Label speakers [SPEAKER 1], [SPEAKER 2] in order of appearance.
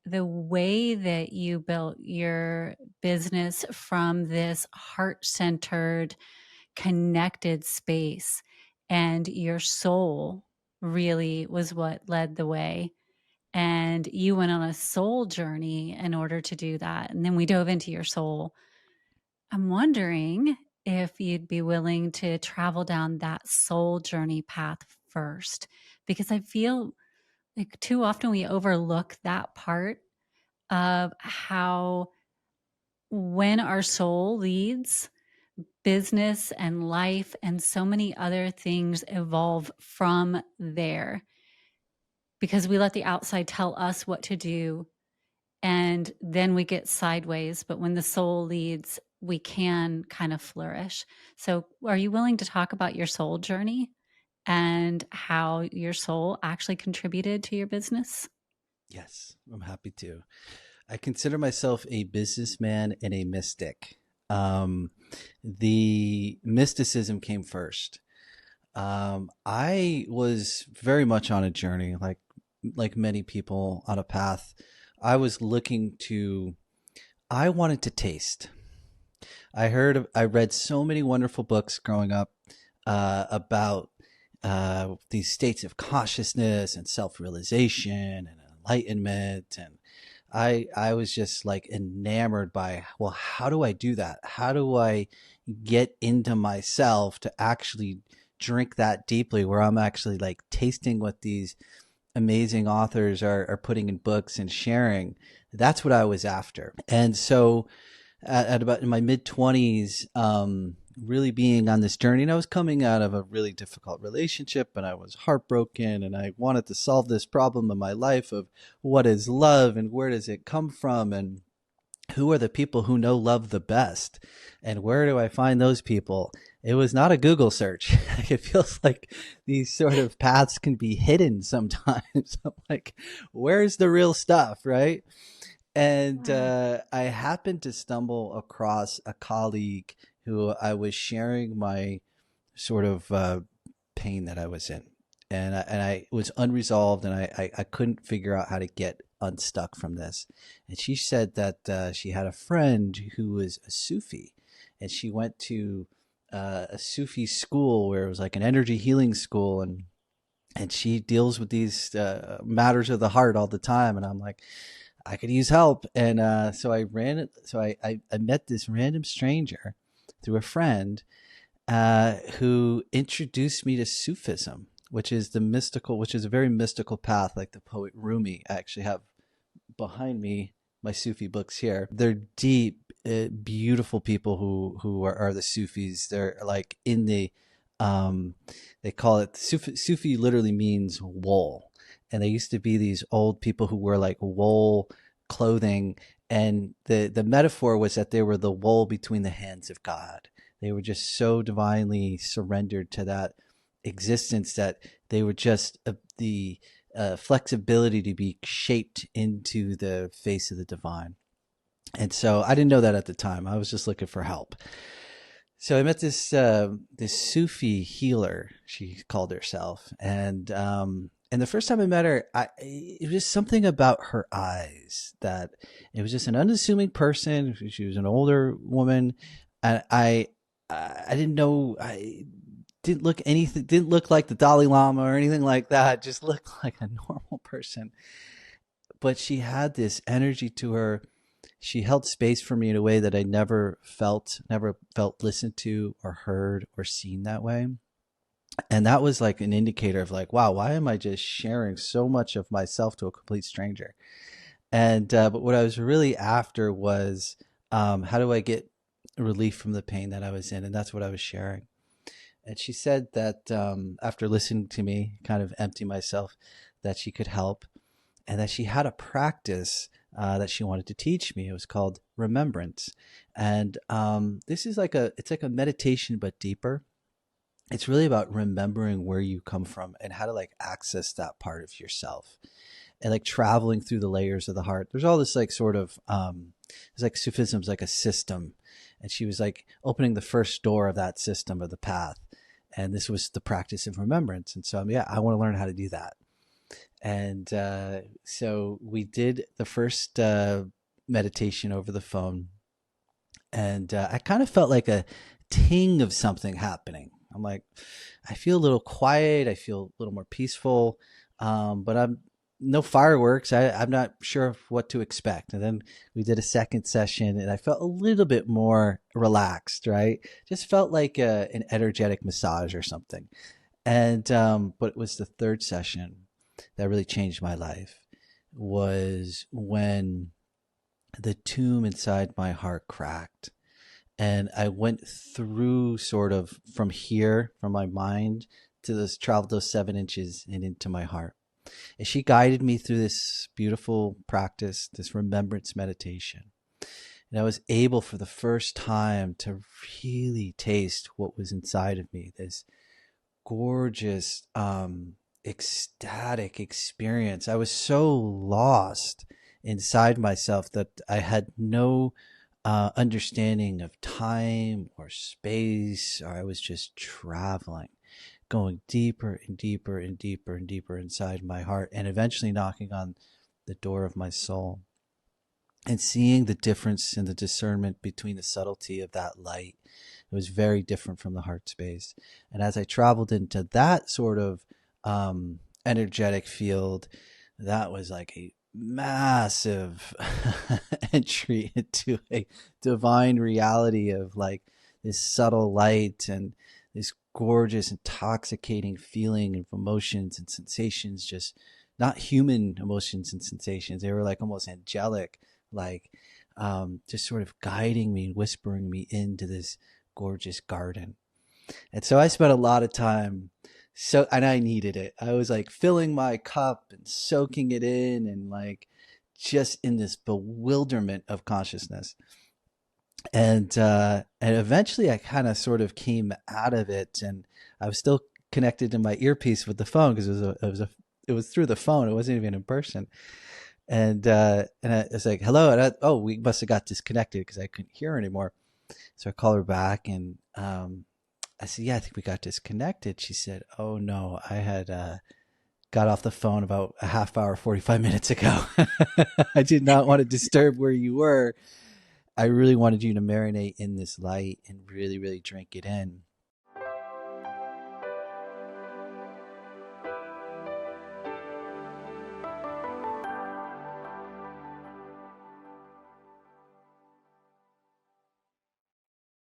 [SPEAKER 1] the way that you built your business from this heart-centered, connected space, and your soul really was what led the way. And you went on a soul journey in order to do that. And then we dove into your soul. I'm wondering if you'd be willing to travel down that soul journey path first, because I feel like too often we overlook that part of how when our soul leads, business and life and so many other things evolve from there because we let the outside tell us what to do and then we get sideways. But when the soul leads, we can kind of flourish. So, are you willing to talk about your soul journey and how your soul actually contributed to your business?
[SPEAKER 2] Yes, I'm happy to. I consider myself a businessman and a mystic. Um, the mysticism came first. I was very much on a journey, like many people on a path. I was looking to. I wanted to taste. I read so many wonderful books growing up about these states of consciousness and self-realization and enlightenment, and I was just like enamored by, well, how do I do that? How do I get into myself to actually drink that deeply, where I'm actually like tasting what these amazing authors are putting in books and sharing? That's what I was after. And so at about in my mid 20s, really being on this journey. And I was coming out of a really difficult relationship and I was heartbroken and I wanted to solve this problem in my life of what is love and where does it come from and who are the people who know love the best and where do I find those people? It was not a Google search. It feels like these sort of paths can be hidden sometimes. I'm like, where's the real stuff, right? And
[SPEAKER 1] Yeah.
[SPEAKER 2] I happened to stumble across a colleague who I was sharing my sort of pain that I was in. And I was unresolved and I couldn't figure out how to get unstuck from this. And she said that she had a friend who was a Sufi and she went to a Sufi school where it was like an energy healing school and she deals with these matters of the heart all the time. And I'm like, I could use help. And so I ran it. So I met this random stranger through a friend who introduced me to Sufism, which is which is a very mystical path, like the poet Rumi. I actually have behind me my Sufi books here. They're deep, beautiful people who are the Sufis. They're like in the, um, they call it Sufi literally means wool. And they used to be these old people who wore like wool clothing. And the metaphor was that they were the wool between the hands of God. They were just so divinely surrendered to that existence that they were just the flexibility to be shaped into the face of the divine. And so I didn't know that at the time. I was just looking for help. So I met this Sufi healer. She called herself, and the first time I met her, it was something about her eyes that it was just an unassuming person. She was an older woman, and I didn't know I didn't look like the Dalai Lama or anything like that. Just looked like a normal person, but she had this energy to her. She held space for me in a way that I never felt listened to or heard or seen that way. And that was like an indicator of like, wow, why am I just sharing so much of myself to a complete stranger? And but what I was really after was, how do I get relief from the pain that I was in? And that's what I was sharing. And she said that after listening to me kind of empty myself, that she could help and that she had a practice that she wanted to teach me. It was called Remembrance. And this is it's like a meditation, but deeper. It's really about remembering where you come from and how to like access that part of yourself and like traveling through the layers of the heart. There's all this like sort of, it's like Sufism's like a system. And she was like opening the first door of that system of the path. And this was the practice of remembrance. And so, yeah, I want to learn how to do that. And so we did the first meditation over the phone, and I kind of felt like a ting of something happening. I'm like, I feel a little quiet. I feel a little more peaceful, but I'm no fireworks. I'm not sure of what to expect. And then we did a second session, and I felt a little bit more relaxed. Right, just felt like an energetic massage or something. And but it was the third session that really changed my life. Was when the tomb inside my heart cracked, and I went through sort of from here, from my mind to this, traveled those 7 inches and into my heart. And she guided me through this beautiful practice, this remembrance meditation. And I was able for the first time to really taste what was inside of me, this gorgeous, ecstatic experience. I was so lost inside myself that I had no understanding of time or space, or I was just traveling, going deeper and deeper and deeper and deeper inside my heart, and eventually knocking on the door of my soul, and seeing the difference in the discernment between the subtlety of that light. It was very different from the heart space. And as I traveled into that sort of energetic field, that was like a massive entry into a divine reality of like this subtle light and this gorgeous, intoxicating feeling of emotions and sensations, just not human emotions and sensations. They were like almost angelic, like just sort of guiding me and whispering me into this gorgeous garden. And so I spent a lot of time, so, and I needed it. I was like filling my cup and soaking it in, and like just in this bewilderment of consciousness. And eventually I kind of sort of came out of it, and I was still connected to my earpiece with the phone because it was through the phone. It wasn't even in person. And I was like, hello. And oh, we must have got disconnected because I couldn't hear her anymore. So I called her back, and I said, yeah, I think we got disconnected. She said, oh no, I had got off the phone about a half hour, 45 minutes ago. I did not want to disturb where you were. I really wanted you to marinate in this light and really, really drink it in.